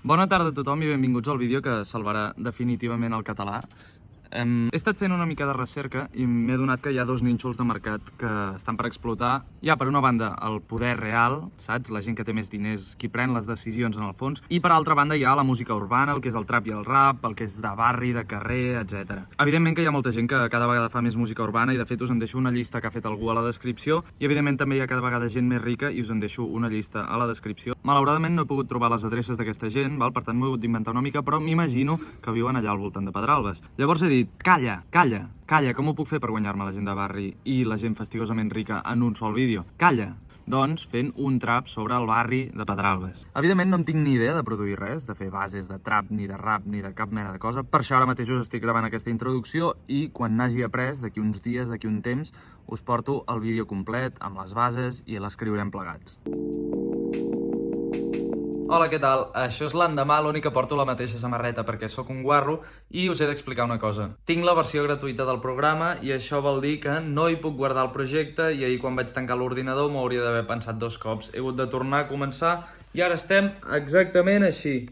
Bona tarda a tothom i benvinguts al vídeo que salvarà definitivament el català. He estat fent una mica de recerca i m'he adonat que hi ha dos nínxols de mercat que estan per explotar. Hi ha, per una banda, el poder real, saps? La gent que té més diners, qui pren les decisions en el fons. I per altra banda hi ha la música urbana, el que és el trap i el rap, el que és de barri, de carrer, etc. Evidentment que hi ha molta gent que cada vegada fa més música urbana i de fet us en deixo una llista que ha fet algú a la descripció i evidentment també hi ha cada vegada gent més rica i us en deixo una llista a la descripció. Malauradament no he pogut trobar les adreces d'aquesta gent, per tant m'ho he hagut d'inventar una mica, però m'imagino que viuen allà al voltant de Pedralbes. Llavors he dit, calla, com ho puc fer per guanyar-me la gent de barri i la gent fastigosament rica en un sol vídeo? Calla! Doncs fent un trap sobre el barri de Pedralbes. Evidentment no en tinc ni idea de produir res, de fer bases de trap, ni de rap, ni de cap mena de cosa. Per això ara mateix us estic gravant aquesta introducció i quan n'hagi après, d'aquí uns dies, d'aquí un temps, us porto el vídeo complet amb les bases i l'escriurem plegats. Hola, què tal? Això és l'endemà, l'únic que porto la mateixa samarreta perquè sóc un guarro i us he d'explicar una cosa. Tinc la versió gratuïta del programa i això vol dir que no hi puc guardar el projecte i ahir quan vaig tancar l'ordinador m'ho hauria d'haver pensat 2 cops. He hagut de tornar a començar i ara estem exactament així.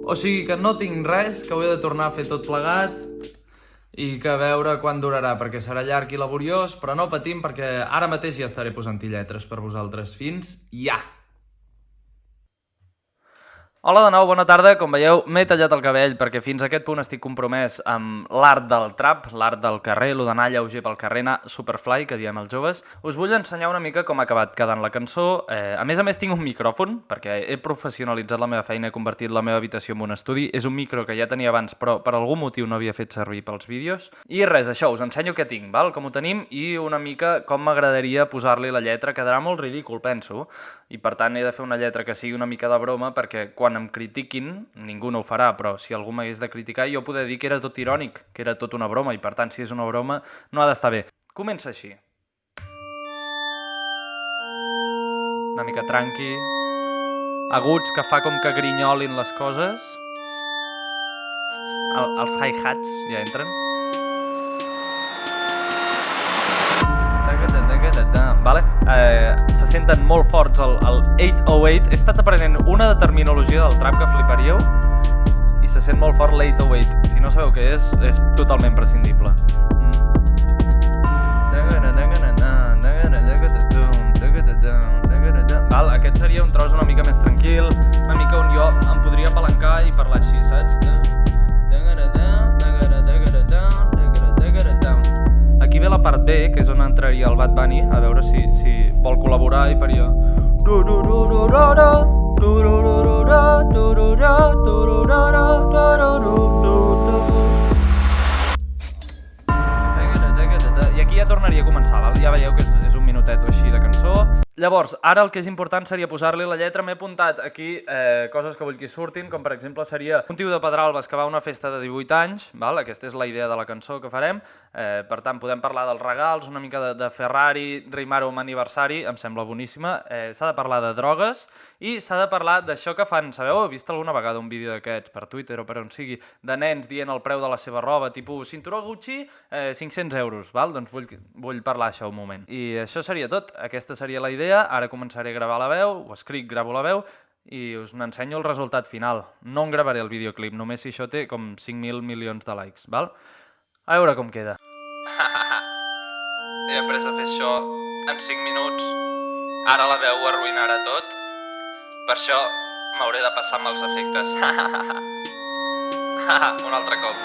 O sigui que no tinc res, que ho he de tornar a fer tot plegat i que a veure quan durarà, perquè serà llarg i laboriós, però no patim perquè ara mateix ja estaré posant-hi lletres per vosaltres. Fins ja! Hola de nou, bona tarda. Com veieu, m'he tallat el cabell perquè fins a aquest punt estic compromès amb l'art del trap, l'art del carrer, lo d'anar lleuger pel carrer, anar superfly, que diem els joves. Us vull ensenyar una mica com ha acabat quedant la cançó. A més quedant tinc un micròfon, perquè he professionalitzat la meva feina, he convertit la meva habitació en un estudi. És un micro que ja tenia abans, però per algun motiu no havia fet servir pels vídeos. I res, això, us ensenyo què tinc, val? Com ho tenim i una mica com m'agradaria posar-li la lletra. Quedarà molt ridícul, penso, i per tant he de fer una lletra que sigui una mica de broma, perquè quan em critiquin, ningú no ho farà, però si algú m'hagués de criticar jo poder dir que era tot irònic, que era tot una broma, i per tant si és una broma no ha d'estar bé. Comença així. Una mica tranqui, aguts que fa com que grinyolin les coses, els hi-hats ja entren. Vale? Se senten molt forts el 808. He estat aprenent una de terminologia del trap que fliparíeu i se sent molt fort l'808. Si no sabeu què és totalment prescindible. Val, aquest seria un tros una mica més tranquil, una mica on jo em podria apalancar i parlar així, saps? Aquí ve la part B, que és on entraria el Bad Bunny, a veure si vol col·laborar i faria... I aquí ja tornaria a començar, val? Ja veieu que és un minutet o així de cançó. Llavors, ara el que és important seria posar-li la lletra. M'he apuntat aquí coses que vull que surtin, com per exemple seria un tio de Pedralbes que va a una festa de 18 anys, val? Aquesta és la idea de la cançó que farem. Per tant, podem parlar dels regals, una mica de Ferrari, rimar-ho amb aniversari, em sembla boníssima. S'ha de parlar de drogues i s'ha de parlar d'això que fan. Sabeu, he vist alguna vegada un vídeo d'aquests per Twitter o per on sigui, de nens dient el preu de la seva roba, tipus cinturó Gucci, 500 euros, val? Doncs vull parlar això un moment. I això seria tot, aquesta seria la idea. Ara començaré a gravar la veu, ho escric, gravo la veu i us n'ensenyo el resultat final. No en gravaré el videoclip, només si això té com 5.000 milions de likes, val? A veure com queda. He après a fer això en 5 minuts. Ara la veu ho arruïnarà tot. Per això m'hauré de passar amb els efectes. Un altre cop.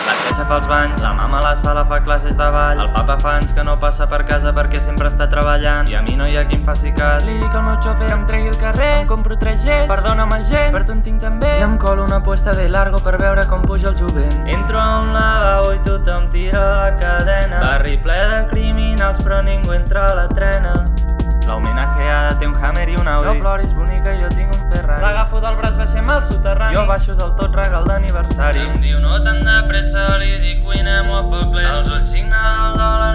La tretxa fa els banys, la mama a la sala fa classes de ball, el papa fa anys que no passa per casa perquè sempre està treballant i a mi no hi ha qui em faci cas. Li dic al meu xofer que em tregui el carrer, em compro 3 Gs, perdona'm gent, per tu en tinc també, i em colo una puesta de largo per veure com puja el jovent. Entro a un lavabo i tothom tira la cadena, barri ple de criminals però ningú entra a la trena. L'homenajeada té un Hammer i una Audi. No ploris, bonica, jo tinc un Ferrari. L'agafo del braç, baixem al soterrani. Jo baixo del tot regal d'aniversari. Em diu no tan de pressa, li dic cuinem-ho a poc lent. Els ulls signen el dòlar